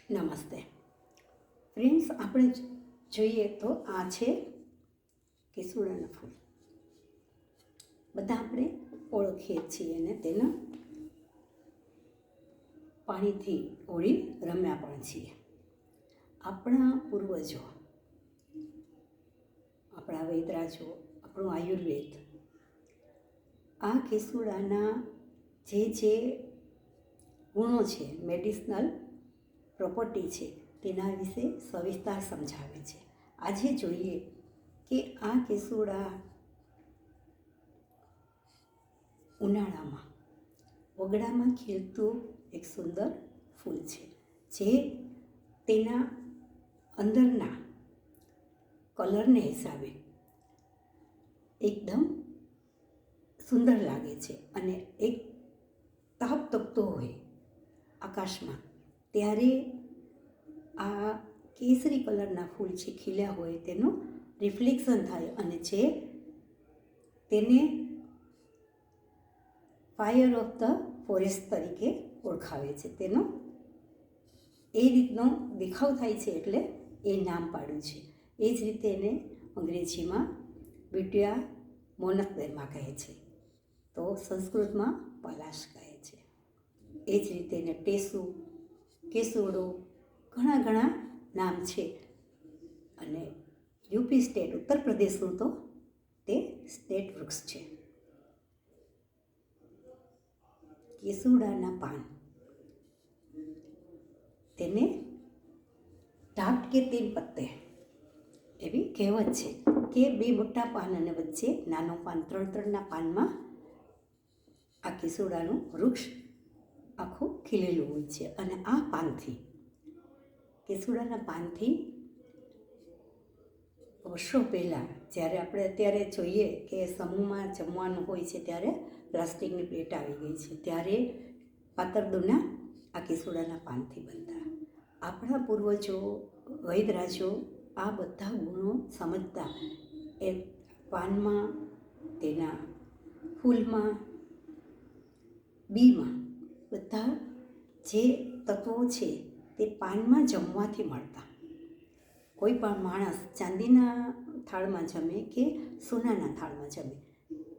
નમસ્તે ફ્રેન્ડ્સ, આપણે જોઈએ તો આ છે કેસુડાના ફૂલ. બધા આપણે ઓળખીએ છીએ અને તેના પાણીથી હોળી રમ્યા પણ છીએ. આપણા પૂર્વજો, આપણા વૈદરાજો, આપણું આયુર્વેદ આ કેસુડાના જે ગુણો છે, મેડિસિનલ પ્રોપર્ટી છે, તેના વિશે સવિસ્તાર સમજાવે છે. આજે જોઈએ કે આ કેસુડા ઉનાળામાં વગડામાં ખીલતું એક સુંદર ફૂલ છે, જે તેના અંદરના કલરને હિસાબે એકદમ સુંદર લાગે છે. અને એક તાપ તપતો હોય આકાશમાં ત્યારે આ કેસરી કલરના ફૂલ જે ખીલ્યા હોય તેનું રિફ્લેક્શન થાય અને જે તેને ફાયર ઓફ ધ ફોરેસ્ટ તરીકે ઓળખાવે છે. તેનો એ રીતનો દેખાવ થાય છે એટલે એ નામ પાડ્યું છે. એ જ રીતે એને અંગ્રેજીમાં બ્યુટિયા મોનકદેમા કહે છે, તો સંસ્કૃતમાં પલાશ કહે છે. એ જ રીતે એને ટેસુ, કેસુડો, ઘણા નામ છે. અને યુપી સ્ટેટ, ઉત્તર પ્રદેશનું તો તે સ્ટેટ વૃક્ષ છે. કેસુડાના પાન, તેને ઢાટ કે તીન પત્તે એવી કહેવત છે કે બે મોટા પાન અને વચ્ચે નાનો પાન, ત્રણના પાનમાં આ કેસુડાનું વૃક્ષ આખું ખીલેલું હોય છે. અને આ પાનથી, કેસુડાના પાનથી વર્ષો પહેલાં, જ્યારે આપણે અત્યારે જોઈએ કે સમૂહમાં જમવાનું હોય છે ત્યારે પ્લાસ્ટિકની પ્લેટ આવી ગઈ છે, ત્યારે પાતર દૂના આ કેસુડાના પાનથી બનતા. આપણા પૂર્વજો, વૈદરાજો આ બધા ગુણો સમજતા એ પાનમાં, તેના ફૂલમાં, બીમાં બધા જે તત્વો છે તે પાનમાં જમવાથી મળતા. કોઈ પણ માણસ ચાંદીના થાળમાં જમે કે સોનાના થાળમાં જમે,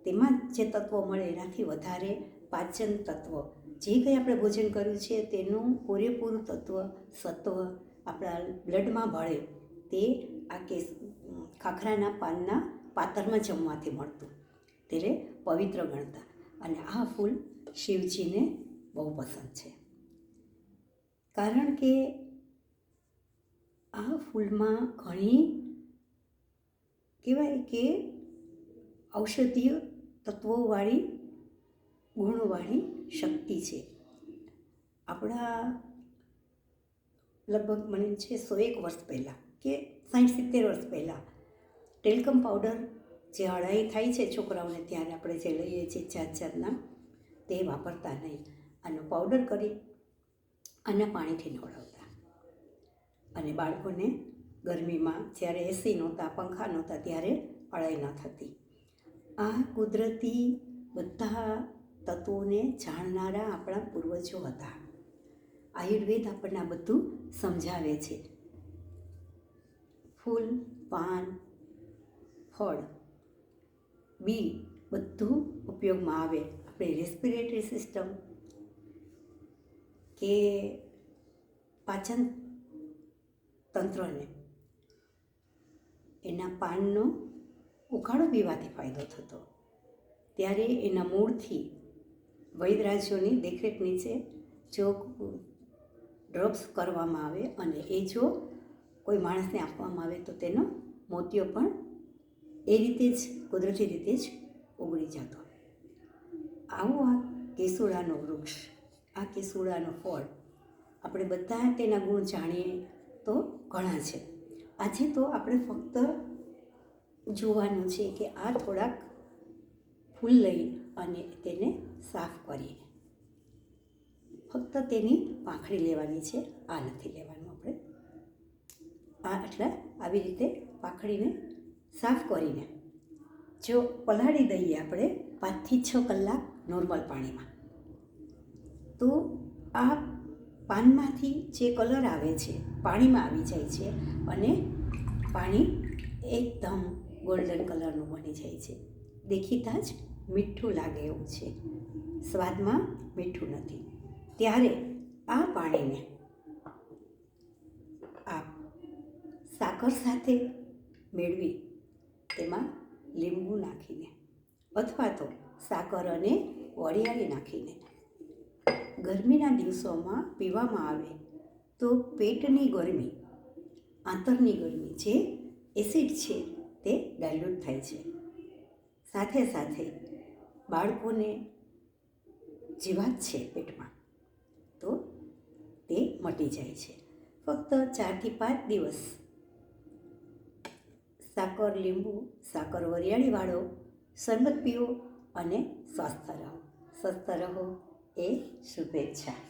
તેમાં જે તત્વો મળે એનાથી વધારે પાચન તત્વ, જે કંઈ આપણે ભોજન કર્યું છે તેનું પૂરેપૂરું તત્વ, સત્વ આપણા બ્લડમાં ભળે તે આ ખાખરાના પાનના પાતરમાં જમવાથી મળતું. ત્યારે પવિત્ર ગણતા. અને આ ફૂલ શિવજીને બહુ પસંદ છે, કારણ કે આ ફૂલમાં ઘણી કહેવાય કે ઔષધીય તત્વોવાળી, ગુણવાળી શક્તિ છે. આપણા લગભગ મને છે 101 વર્ષ પહેલાં કે 60-70 વર્ષ પહેલાં ટેલ્કમ પાવડર જે હળાઈ થાય છે છોકરાઓને, ત્યારે આપણે જે લઈએ છીએ જાતના, તે વાપરતા નહીં. આનો પાવડર કરી આના પાણીથી નવડાવતા. અને બાળકોને ગરમીમાં, જ્યારે એસી નહોતા, પંખા નહોતા, ત્યારે અળાઈ ન થતી. આ કુદરતી બધા તત્વોને જાણનારા આપણા પૂર્વજો હતા. આયુર્વેદ આપણને આ બધું સમજાવે છે. ફૂલ, પાન, ફળ, બી બધું ઉપયોગમાં આવે. આપણે રેસ્પિરેટરી સિસ્ટમ કે પાચન તંત્રને એના પાનનો ઉકાળો પીવાથી ફાયદો થતો. ત્યારે એના મૂળથી વૈદરાજોની દેખરેખ નીચે જો ડ્રોપ્સ કરવામાં આવે અને એ જો કોઈ માણસને આપવામાં આવે તો તેનો મોતિયો પણ એ રીતે જ, કુદરતી રીતે જ ઉગડી જતો. આવો આ કેસુડાનો વૃક્ષ, આ કેસુડાનો ફળ, આપણે બધા તેના ગુણ જાણીએ તો ઘણા છે. આજે તો આપણે ફક્ત જોવાનું છે કે આ થોડાક ફૂલ લઈ અને તેને સાફ કરીએ, ફક્ત તેની પાંખડી લેવાની છે, આ નથી લેવાનું. આપણે આ એટલે આવી રીતે પાંખડીને સાફ કરીને જો પલાળી દઈએ આપણે 5 થી 6 કલાક નોર્મલ પાણીમાં, તો આ પાનમાંથી જે કલર આવે છે પાણીમાં આવી જાય છે અને પાણી એકદમ ગોલ્ડન કલરનું બની જાય છે. દેખીતા જ મીઠું લાગે એવું છે, સ્વાદમાં મીઠું નથી. ત્યારે આ પાણીને આપ સાકર સાથે મેળવી તેમાં લીંબુ નાખીને અથવા તો સાકર અને વરિયાળી નાખીને ગરમીના દિવસોમાં પીવામાં આવે તો પેટની ગરમી, આંતરની ગરમી, જે એસિડ છે તે ડાયલ્યુટ થાય છે. સાથે સાથે બાળકોને જીવાત છે પેટમાં તો તે મટી જાય છે. ફક્ત 4 થી 5 દિવસ સાકર લીંબુ, સાકર વરિયાળીવાળો શરબત પીવો અને સ્વસ્થ રહો. એ શુભેચ્છા.